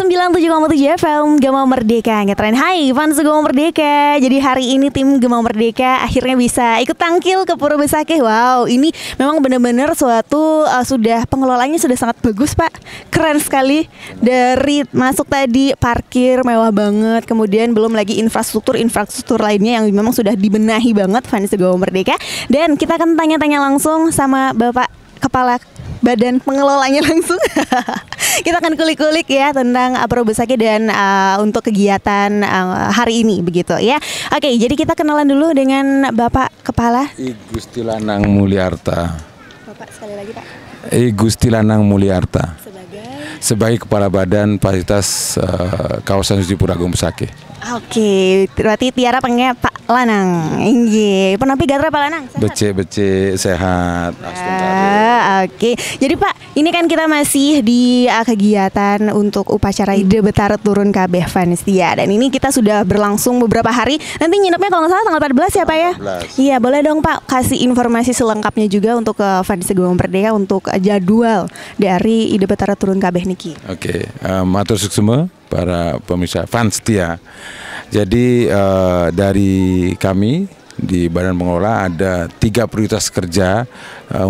97,7 FM Gema Merdeka ngetren. Hai fans Gema Merdeka. Jadi hari ini tim Gema Merdeka akhirnya bisa ikut tangkil ke Pura Besakih. Wow, ini memang benar-benar suatu sudah pengelolaannya sudah sangat bagus Pak. Keren sekali. Dari masuk tadi parkir mewah banget. Kemudian belum lagi infrastruktur lainnya yang memang sudah dibenahi banget fans Gema Merdeka. Dan kita akan tanya-tanya langsung sama Bapak Kepala Badan Pengelolanya langsung. Kita akan kulik-kulik ya tentang Pura Besakih dan untuk kegiatan hari ini begitu ya. Oke, jadi kita kenalan dulu dengan Bapak Kepala I Gusti Lanang Mulyarta. Bapak sekali lagi Pak. I Gusti Lanang Mulyarta. Sebagai Kepala Badan Fasilitas Kawasan Suci Pura Besakih. Oke, berarti Tiara pengen Pak Lanang. Inggih, penapi gatra Pak Lanang. Becek sehat. Oke. Jadi Pak, ini kan kita masih di kegiatan untuk upacara Ide Betara Turun Kabeh Vanistia. Dan ini kita sudah berlangsung beberapa hari. Nanti nginepnya kalau nggak salah tanggal 14 ya Pak ya? 14. Iya, boleh dong Pak kasih informasi selengkapnya juga untuk Vanistia Gema Merdeka untuk jadwal dari Ide Betara Turun Kabeh niki. Oke, matur suksema para pemirsa Vanistia. Jadi dari kami di Badan Pengelola ada 3 prioritas kerja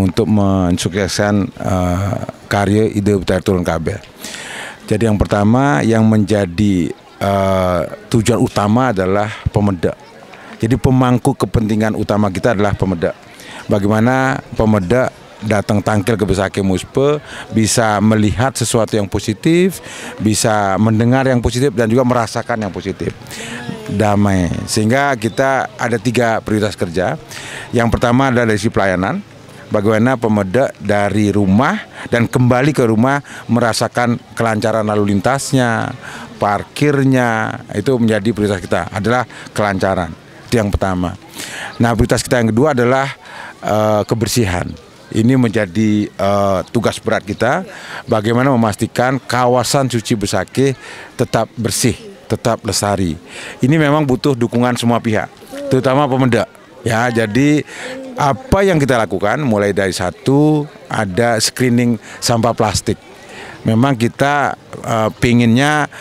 untuk mensukseskan karya Ide Betara Turun Kabeh. Jadi yang pertama yang menjadi tujuan utama adalah pemeda. Jadi pemangku kepentingan utama kita adalah pemeda. Bagaimana pemeda datang tangkil ke Besakih Muspe bisa melihat sesuatu yang positif, bisa mendengar yang positif dan juga merasakan yang positif, damai. Sehingga kita ada 3 prioritas kerja. Yang pertama adalah dari sisi pelayanan, bagaimana pemeda dari rumah dan kembali ke rumah merasakan kelancaran lalu lintasnya, parkirnya, itu menjadi prioritas kita adalah kelancaran. Itu yang pertama. Nah, prioritas kita yang kedua adalah kebersihan. Ini menjadi tugas berat kita, bagaimana memastikan kawasan suci Besakih tetap bersih, tetap lestari. Ini memang butuh dukungan semua pihak, terutama pemeda. Ya, jadi apa yang kita lakukan mulai dari satu ada screening sampah plastik. Memang kita pinginnya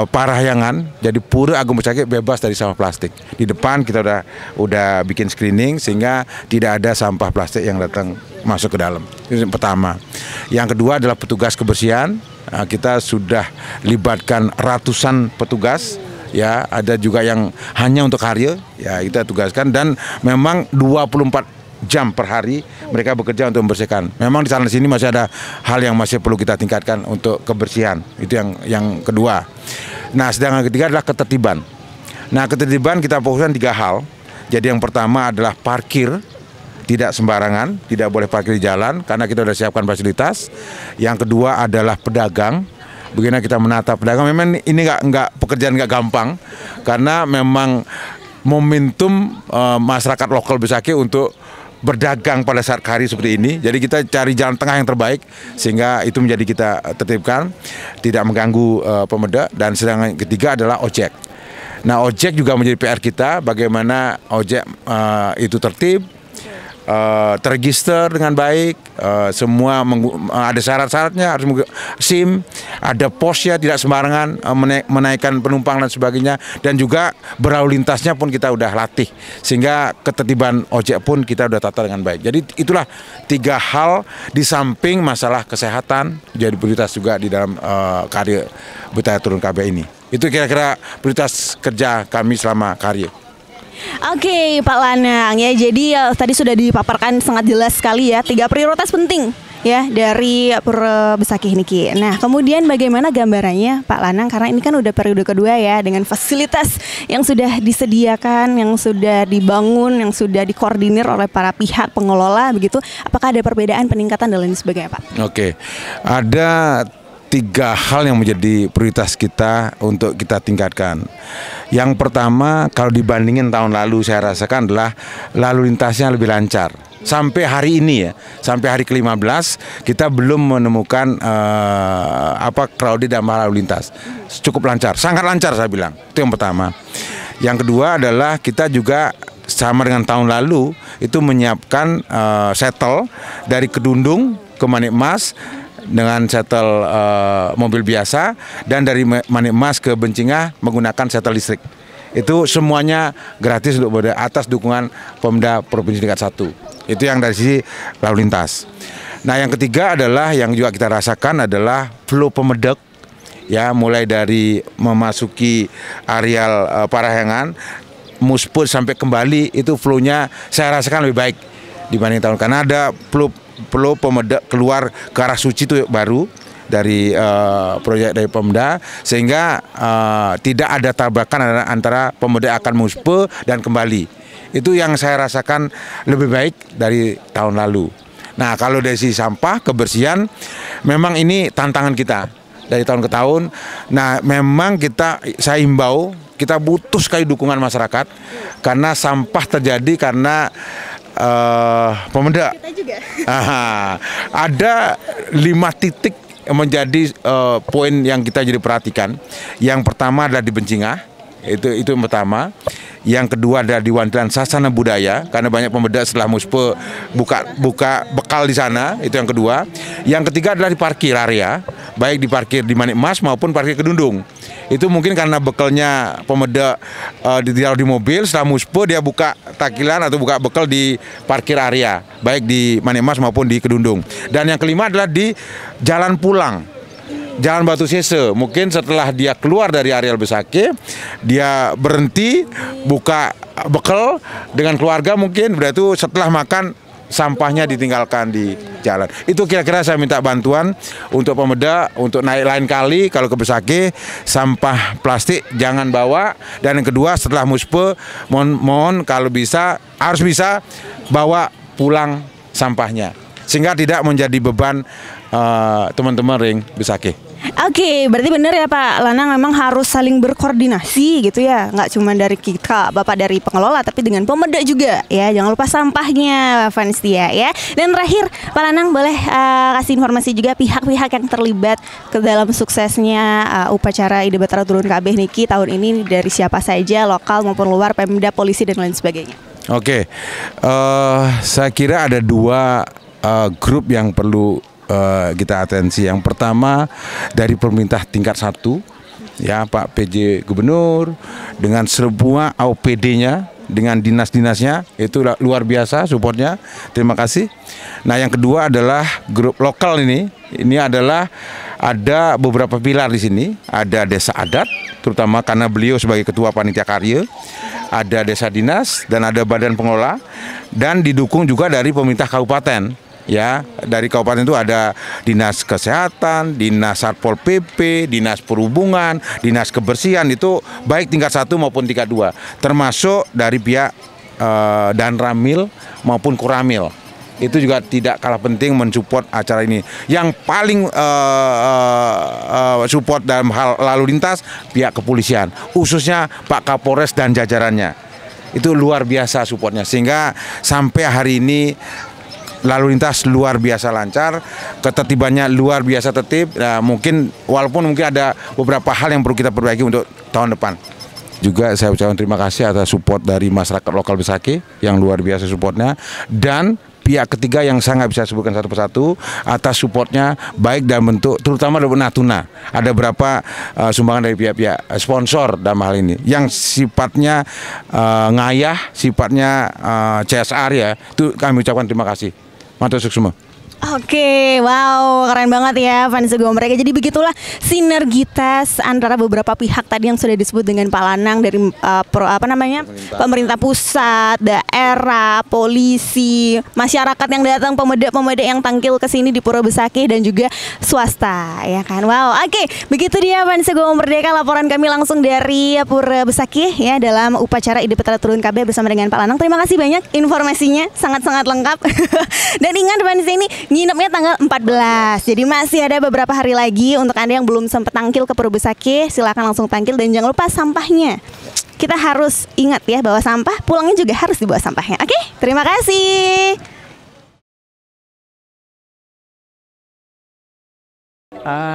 Parahyangan, jadi Pura Agung Besakih bebas dari sampah plastik. Di depan kita udah bikin screening sehingga tidak ada sampah plastik yang datang masuk ke dalam. Itu yang pertama. Yang kedua adalah petugas kebersihan. Kita sudah libatkan ratusan petugas. Ya, ada juga yang hanya untuk karya. Ya, kita tugaskan dan memang 24 jam per hari mereka bekerja untuk membersihkan. Memang di sana sini masih ada hal yang masih perlu kita tingkatkan untuk kebersihan. Itu yang kedua. Nah, sedangkan ketiga adalah ketertiban. Nah, ketertiban kita fokuskan 3 hal. Jadi yang pertama adalah parkir, tidak sembarangan, tidak boleh parkir di jalan karena kita sudah siapkan fasilitas. Yang kedua adalah pedagang. Bagaimana kita menata pedagang. Memang ini nggak pekerjaan nggak gampang karena memang momentum masyarakat lokal Besakih untuk berdagang pada saat hari seperti ini. Jadi kita cari jalan tengah yang terbaik sehingga itu menjadi kita tertibkan, tidak mengganggu pemeda. Dan sedangkan ketiga adalah ojek. Nah, ojek juga menjadi PR kita, bagaimana ojek itu tertib, terregister dengan baik, semua ada syarat-syaratnya, harus SIM, ada posnya, tidak sembarangan menaikkan penumpang dan sebagainya, dan juga berlalu lintasnya pun kita udah latih sehingga ketertiban ojek pun kita udah tata dengan baik. Jadi itulah 3 hal di samping masalah kesehatan jadi prioritas juga di dalam karya Betara Turun Kabeh ini. Itu kira-kira prioritas kerja kami selama karya. Oke Pak Lanang ya, jadi tadi sudah dipaparkan sangat jelas sekali ya 3 prioritas penting ya dari Pura Besakih niki. Nah, kemudian bagaimana gambarannya Pak Lanang, karena ini kan udah periode kedua ya, dengan fasilitas yang sudah disediakan, yang sudah dibangun, yang sudah dikoordinir oleh para pihak pengelola begitu. Apakah ada perbedaan, peningkatan dan lain sebagainya Pak? Oke, ada 3 hal yang menjadi prioritas kita untuk kita tingkatkan. Yang pertama, kalau dibandingin tahun lalu saya rasakan adalah lalu lintasnya lebih lancar. Sampai hari ini ya, sampai hari ke-15 kita belum menemukan crowded dan lalu lintas. Cukup lancar, sangat lancar saya bilang. Itu yang pertama. Yang kedua adalah kita juga sama dengan tahun lalu itu menyiapkan shuttle dari Kedundung ke Manik Mas dengan shuttle mobil biasa, dan dari Manikmas ke Bencingah menggunakan shuttle listrik. Itu semuanya gratis untuk atas dukungan Pemda Provinsi tingkat 1. Itu yang dari sisi lalu lintas. Nah, yang ketiga adalah yang juga kita rasakan adalah flow Pemedek, ya, mulai dari memasuki areal Parahyangan, Musput sampai kembali, itu flow-nya saya rasakan lebih baik dibanding tahun, karena ada flow Pemedek keluar ke arah Suci itu baru dari proyek dari Pemda, sehingga tidak ada tabrakan antara Pemedek akan Muspe dan kembali. Itu yang saya rasakan lebih baik dari tahun lalu. Nah, kalau dari sisi sampah kebersihan, memang ini tantangan kita dari tahun ke tahun. Nah, memang saya himbau, kita butuh sekali dukungan masyarakat, karena sampah terjadi karena Pemda. Kita juga. Ada 5 titik menjadi poin yang kita jadi perhatikan. Yang pertama adalah di Bencingah, itu yang pertama. Yang kedua adalah di Wantilan Sasana Budaya, karena banyak Pemda setelah Muspe buka bekal di sana, itu yang kedua. Yang ketiga adalah di parkir area, baik di parkir di Manikmas maupun parkir Kedundung. Itu mungkin karena bekalnya Pemda ditaruh di mobil, setelah Muspe dia buka takilan atau buka bekal di parkir area, baik di Manikmas maupun di Kedundung. Dan yang kelima adalah di jalan pulang, Jalan Batu Sese. Mungkin setelah dia keluar dari areal Besakih, dia berhenti buka bekal dengan keluarga, mungkin berarti setelah makan sampahnya ditinggalkan di jalan. Itu kira-kira saya minta bantuan untuk Pemda untuk naik lain kali kalau ke Besakih, sampah plastik jangan bawa. Dan yang kedua, setelah Muspe mohon kalau bisa harus bisa bawa pulang sampahnya, sehingga tidak menjadi beban teman-teman ring Besakih. Oke, berarti benar ya Pak Lanang, memang harus saling berkoordinasi gitu ya, nggak cuma dari kita, Bapak dari pengelola, tapi dengan Pemda juga ya. Jangan lupa sampahnya, Vanstia ya. Dan terakhir, Pak Lanang boleh kasih informasi juga pihak-pihak yang terlibat ke dalam suksesnya upacara Ide Batara Turun KB Niki tahun ini, dari siapa saja, lokal maupun luar, Pemda, polisi dan lain sebagainya. Oke, saya kira ada 2 grup yang perlu kita atensi. Yang pertama dari pemerintah tingkat 1, ya, Pak PJ Gubernur dengan semua OPD-nya, dengan dinas-dinasnya, itu luar biasa supportnya. Terima kasih. Nah, yang kedua adalah grup lokal ini adalah ada beberapa pilar di sini. Ada desa adat, terutama karena beliau sebagai ketua panitia karya, ada desa dinas dan ada badan pengelola, dan didukung juga dari pemerintah kabupaten. Ya, dari kabupaten itu ada dinas kesehatan, dinas satpol pp, dinas perhubungan, dinas kebersihan, itu baik tingkat 1 maupun tingkat 2, termasuk dari pihak Danramil maupun Koramil. Itu juga tidak kalah penting mensupport acara ini. Yang paling support dalam hal lalu lintas pihak kepolisian, khususnya Pak Kapolres dan jajarannya. Itu luar biasa supportnya, sehingga sampai hari ini lalu lintas luar biasa lancar, ketertibannya luar biasa tertib. Nah, walaupun mungkin ada beberapa hal yang perlu kita perbaiki untuk tahun depan. Juga saya ucapkan terima kasih atas support dari masyarakat lokal Besakih yang luar biasa supportnya, dan pihak ketiga yang saya nggak bisa sebutkan satu persatu atas supportnya, baik dalam bentuk terutama dalam Natuna. Ada berapa sumbangan dari pihak-pihak sponsor dalam hal ini yang sifatnya ngayah, sifatnya CSR, ya, itu kami ucapkan terima kasih. Matur semua. Oke, wow, keren banget ya fans mereka. Jadi begitulah sinergitas antara beberapa pihak tadi yang sudah disebut dengan Pak Lanang, dari pemerintah pusat, daerah, polisi, masyarakat yang datang, pemuda-pemuda yang tampil ke sini di Pura Besakih, dan juga swasta, ya kan. Wow, oke, begitu dia fans Merdeka, laporan kami langsung dari Pura Besakih ya, dalam upacara Ide Batara Turun KB bersama dengan Pak Lanang. Terima kasih banyak informasinya, sangat-sangat lengkap. Dan ingat fans, ini nginepnya tanggal 14. Jadi masih ada beberapa hari lagi untuk Anda yang belum sempat tangkil ke Pura Besakih, silakan langsung tangkil, dan jangan lupa sampahnya. Kita harus ingat ya bahwa sampah pulangnya juga harus dibawa sampahnya. Oke, terima kasih.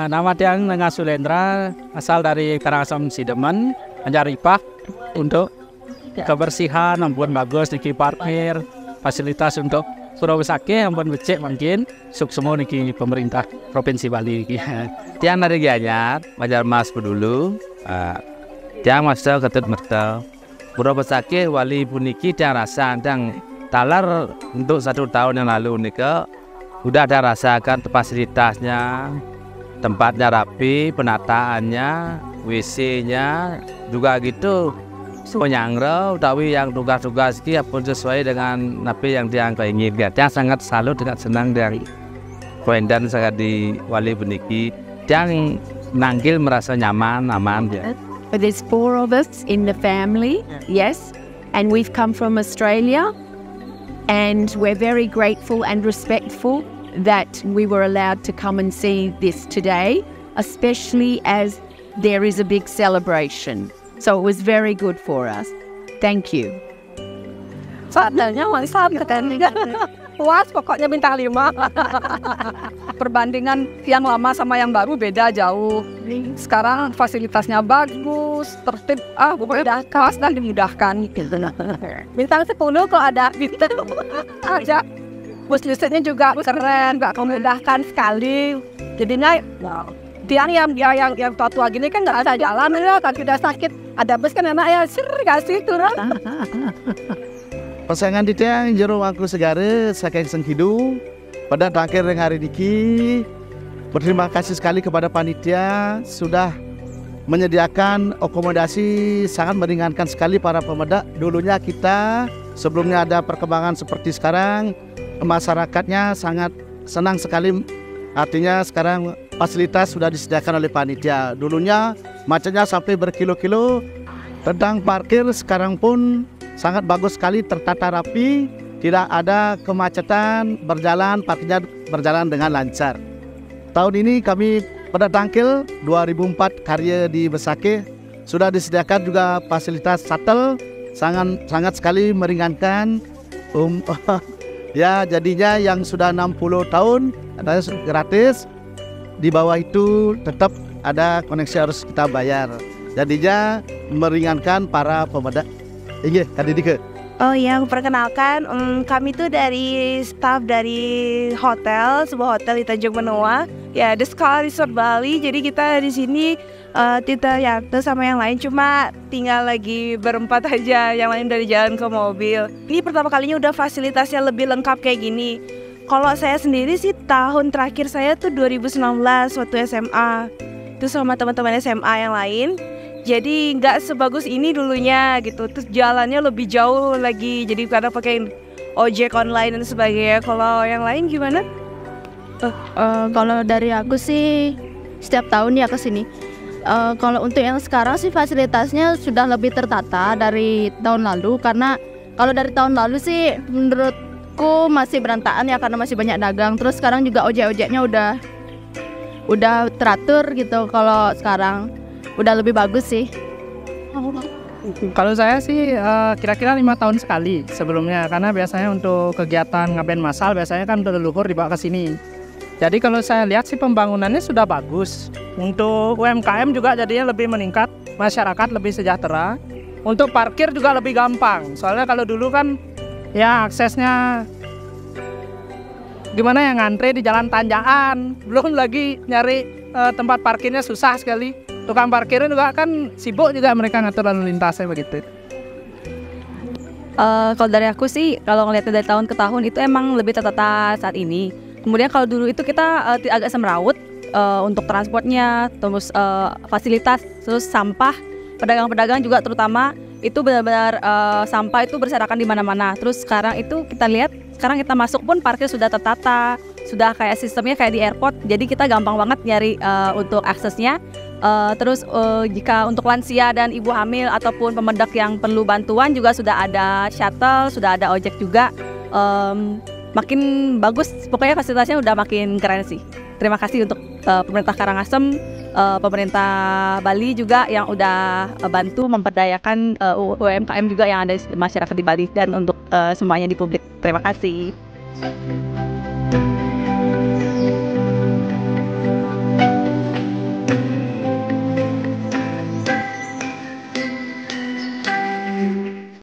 Nama Tiang Nenga Sulendra, asal dari Karangasem Sidemen, mencari pak untuk kebersihan, membuat bagus di parkir, fasilitas untuk Pura Besakeh ampun becek mungkin sukses niki pemerintah provinsi Bali iki. Tiang dari Gianyar, Banjarmas pedulu. Tiang masa ketut merta. Pura Besakeh wali puniki tiang rasa tiang talar untuk 1 tahun yang lalu nika udah ada rasakan fasilitasnya, tempatnya rapi, penataannya, WC-nya juga gitu. Penyangro, tapi yang tugas-tugas ini pun sesuai dengan napi yang dia inginkan. Dia sangat salut dengan senang dari koendan sangat di wali beniki. Dia nanggil merasa nyaman, aman ya. But there's 4 of us in the family, yes, and we've come from Australia, and we're very grateful and respectful that we were allowed to come and see this today, especially as there is a big celebration. So it was very good for us. Thank you. Sadarnya mantap kan. Puas pokoknya bintang 5. Perbandingan yang lama sama yang baru beda jauh. Sekarang fasilitasnya bagus, tertib, pokoknya kawas dan dimudahkan. Bintang 10 kok ada bintang aja. Bus listriknya juga keren, gak memudahkan sekali. Jadinya tiang yang tua-tua gini kan nggak ada jalan ya, kaki udah sakit. Ada bus kan enak ya, kasih turun. Pasangan di tiang jero aku segara saking senghidu pada terakhir yang hari niki. Berterima kasih sekali kepada panitia sudah menyediakan akomodasi sangat meringankan sekali para pemuda. Dulunya kita sebelumnya ada perkembangan seperti sekarang, masyarakatnya sangat senang sekali. Artinya sekarang fasilitas sudah disediakan oleh panitia. Dulunya macetnya sampai berkilo-kilo. Tentang parkir sekarang pun sangat bagus sekali, tertata rapi, tidak ada kemacetan, parkirnya berjalan dengan lancar. Tahun ini kami pada tangkil 2004 karya di Besakeh sudah disediakan juga fasilitas shuttle, sangat sekali meringankan. Ya jadinya yang sudah 60 tahun ada gratis. Di bawah itu tetap ada koneksi harus kita bayar. Jadinya meringankan para pemuda. Iya, tadi Dike. Oh iya, perkenalkan, kami tuh dari staff dari sebuah hotel di Tanjung Benoa. Ya, The Scala Resort Bali. Jadi kita di sini Tita Yanto sama yang lain cuma tinggal lagi berempat aja, yang lain dari jalan ke mobil. Ini pertama kalinya udah fasilitasnya lebih lengkap kayak gini. Kalau saya sendiri sih tahun terakhir saya tuh 2019 waktu SMA. Itu sama teman-teman SMA yang lain. Jadi nggak sebagus ini dulunya gitu. Terus jalannya lebih jauh lagi. Jadi kadang pakai ojek online dan sebagainya. Kalau yang lain gimana? Kalau dari aku sih setiap tahun ya ke sini. Kalau untuk yang sekarang sih fasilitasnya sudah lebih tertata dari tahun lalu. Karena kalau dari tahun lalu sih menurutku masih berantakan ya karena masih banyak dagang. Terus sekarang juga ojek-ojeknya udah teratur gitu. Kalau sekarang udah lebih bagus sih. Kalau saya sih kira-kira 5 tahun sekali sebelumnya, karena biasanya untuk kegiatan ngaben masal biasanya kan udah leluhur dibawa ke sini. Jadi kalau saya lihat sih pembangunannya sudah bagus. Untuk UMKM juga jadinya lebih meningkat, masyarakat lebih sejahtera. Untuk parkir juga lebih gampang. Soalnya kalau dulu kan ya aksesnya gimana ya, ngantri di jalan tanjakan, belum lagi nyari tempat parkirnya susah sekali. Tukang parkirnya juga kan sibuk juga mereka ngatur lalu lintasnya begitu. Kalau dari aku sih, kalau ngelihatnya dari tahun ke tahun itu emang lebih tertata saat ini. Kemudian kalau dulu itu kita agak semrawut untuk transportnya, terus fasilitas, terus sampah, pedagang-pedagang juga terutama itu benar-benar sampah itu berserakan di mana-mana. Terus sekarang itu kita lihat, sekarang kita masuk pun parkir sudah tertata, sudah kayak sistemnya kayak di airport. Jadi kita gampang banget nyari untuk aksesnya. Terus jika untuk lansia dan ibu hamil ataupun pemedak yang perlu bantuan juga sudah ada shuttle, sudah ada ojek juga. Makin bagus, pokoknya fasilitasnya udah makin keren sih. Terima kasih untuk pemerintah Karangasem, pemerintah Bali juga yang udah bantu memperdayakan UMKM juga yang ada di masyarakat di Bali dan untuk semuanya di publik. Terima kasih.